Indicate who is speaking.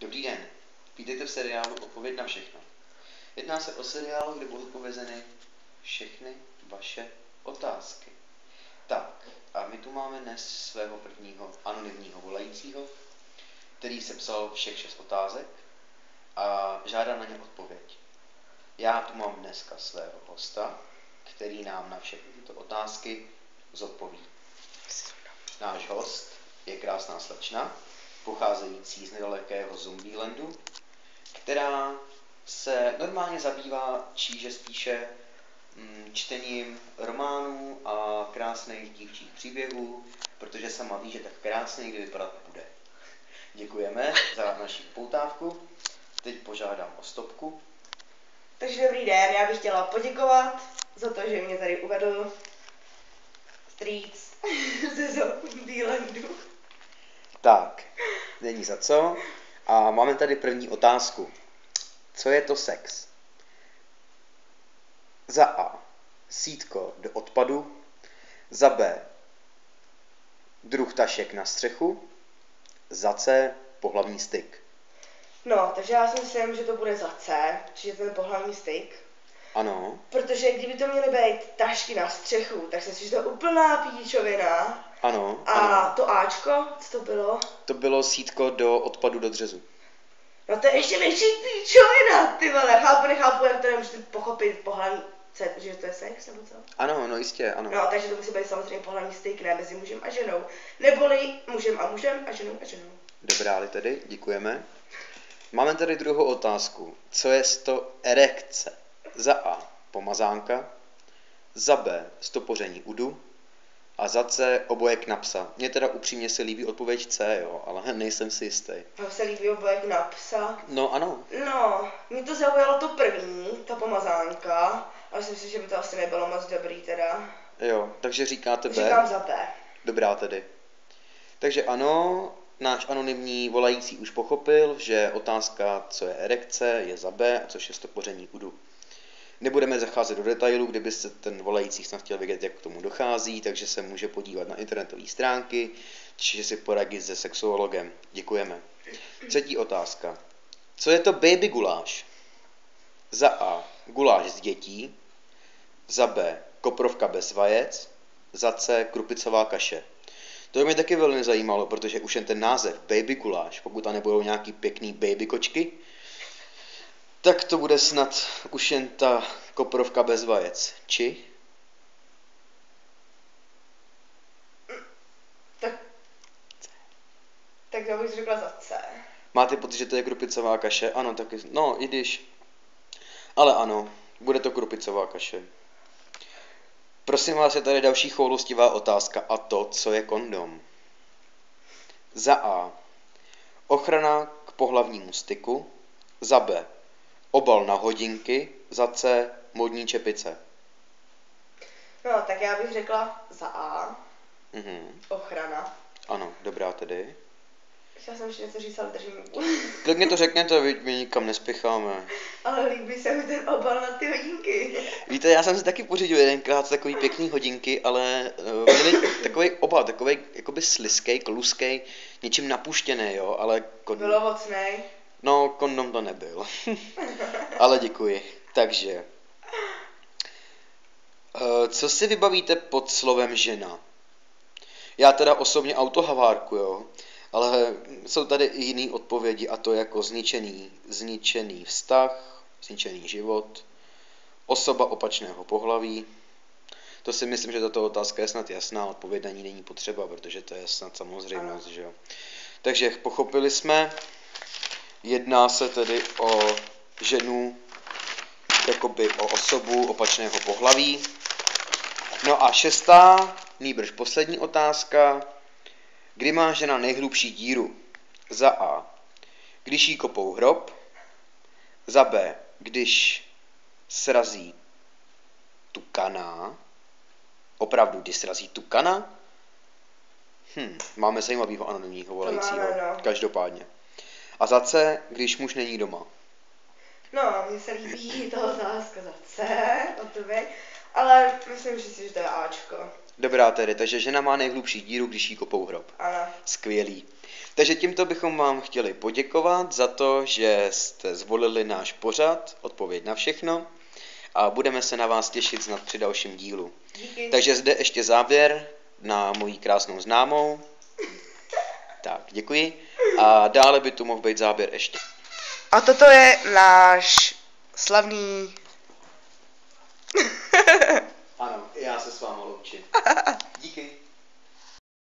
Speaker 1: Dobrý den, vítejte v seriálu Odpověď na všechno. Jedná se o seriál, kde budou odpovězeny všechny vaše otázky. Tak, a my tu máme dnes svého prvního anonymního volajícího, který sepsal všech 6 otázek a žádá na ně odpověď. Já tu mám dneska svého hosta, který nám na všechny tyto otázky zodpoví. Náš host je krásná slečna, pocházející z nedalekého Zombielandu, která se normálně zabývá spíše čtením románů a krásných dívčích příběhů, protože sama ví, že tak krásně někdy vypadat bude. Děkujeme za naši upoutávku. Teď požádám o stopku.
Speaker 2: Takže dobrý den, já bych chtěla poděkovat za to, že mě tady uvedl strýc ze Zombielandu.
Speaker 1: Tak, není za co. A máme tady první otázku. Co je to sex? Za A. Sítko do odpadu. Za B. Druh tašek na střechu. Za C. Pohlavní styk.
Speaker 2: No, takže já si myslím, že to bude za C, čiže ten pohlavní styk.
Speaker 1: Ano.
Speaker 2: Protože kdyby to měly být tašky na střechu, tak si myslím, že to je úplná píčovina.
Speaker 1: Ano.
Speaker 2: A
Speaker 1: ano.
Speaker 2: to Ačko, co to bylo?
Speaker 1: To bylo sítko do odpadu do dřezu.
Speaker 2: No to je ještě větší píčovina, ty vole. Nechápu, jak to nemůžete pochopit pohlavní, že to je sex, nebo co?
Speaker 1: Ano, no jistě, ano.
Speaker 2: No, takže to musí být samozřejmě pohlavní styk, ne mezi mužem a ženou. Neboli mužem a ženou a ženou.
Speaker 1: Dobrá, tedy, děkujeme. Máme tady druhou otázku. Co je to erekce? Za A. Pomazánka. Za B. Stopoření udu. A za C. Obojek na psa. Mně teda upřímně se líbí odpověď C, jo, ale nejsem si jistý.
Speaker 2: Mně se líbí obojek na psa.
Speaker 1: No ano.
Speaker 2: No, mě to zaujalo to první, ta pomazánka, ale si myslím, že by to asi nebylo moc dobrý teda.
Speaker 1: Jo, takže říkáte B.
Speaker 2: Říkám za B.
Speaker 1: Dobrá tedy. Takže ano, náš anonymní volající už pochopil, že otázka, co je erekce, je za B, což je stopoření udu. Nebudeme zacházet do detailů, kdyby se ten volající snad chtěl vědět, jak k tomu dochází, takže se může podívat na internetové stránky, či si poradit se sexuologem. Děkujeme. Třetí otázka. Co je to baby guláš? Za A. Guláš z dětí. Za B. Koprovka bez vajec. Za C. Krupicová kaše. To mě taky velmi zajímalo, protože už jen ten název baby guláš, pokud tam nebudou nějaký pěkný baby kočky, tak to bude snad už jen ta koprovka bez vajec. Či?
Speaker 2: Tak já bych řekla za C.
Speaker 1: Máte pocit, že to je krupicová kaše? Ano, taky. No, i když. Ale ano, bude to krupicová kaše. Prosím vás, je tady další choulostivá otázka a to, co je kondom. Za A. Ochrana k pohlavnímu styku. Za B. Obal na hodinky. Za C. Modní čepice.
Speaker 2: No, tak já bych řekla za A.
Speaker 1: Mhm.
Speaker 2: Ochrana.
Speaker 1: Ano, dobrá tedy.
Speaker 2: Chtěla jsem ještě něco říct, ale držím.
Speaker 1: Klidně to řekněte, my nikam nespěcháme.
Speaker 2: Ale líbí se mi ten obal na ty hodinky.
Speaker 1: Víte, já jsem si taky pořídil jedenkrát takový pěkný hodinky, ale měli takový obal, takový jakoby slizkej, kluskej, něčím napuštěný, jo, ale
Speaker 2: Bylo mocnej.
Speaker 1: No, kondom to nebyl. Ale děkuji. Takže, co si vybavíte pod slovem žena? Já teda osobně autohavárku, jo, ale jsou tady i jiné odpovědi, a to jako zničený vztah, zničený život, osoba opačného pohlaví. To si myslím, že tato otázka je snad jasná, odpověď na ní není potřeba, protože to je snad samozřejmost, že jo. Takže pochopili jsme, jedná se tedy o ženu, jakoby o osobu opačného pohlaví. No a 6. nýbrž poslední otázka. Kdy má žena nejhlubší díru? Za A. Když jí kopou hrob. Za B. Když srazí tukana. Opravdu, když srazí tukana? Máme zajímavého anonymního volajícího.
Speaker 2: No.
Speaker 1: Každopádně. A za C. Když muž není doma.
Speaker 2: No, mně se líbí ta otázka za C, odpověď, ale myslím si, že to je Ačko.
Speaker 1: Dobrá tedy, takže žena má nejhlubší díru, když jí kopou hrob.
Speaker 2: Ano.
Speaker 1: Skvělý. Takže tímto bychom vám chtěli poděkovat za to, že jste zvolili náš pořad, odpověď na všechno, a budeme se na vás těšit snad při dalším dílu.
Speaker 2: Díky.
Speaker 1: Takže zde ještě záběr na moji krásnou známou. Tak, děkuji. A dále by tu mohl být záběr ještě.
Speaker 2: A toto je náš slavný...
Speaker 1: Ano, já se s váma loučím. Díky.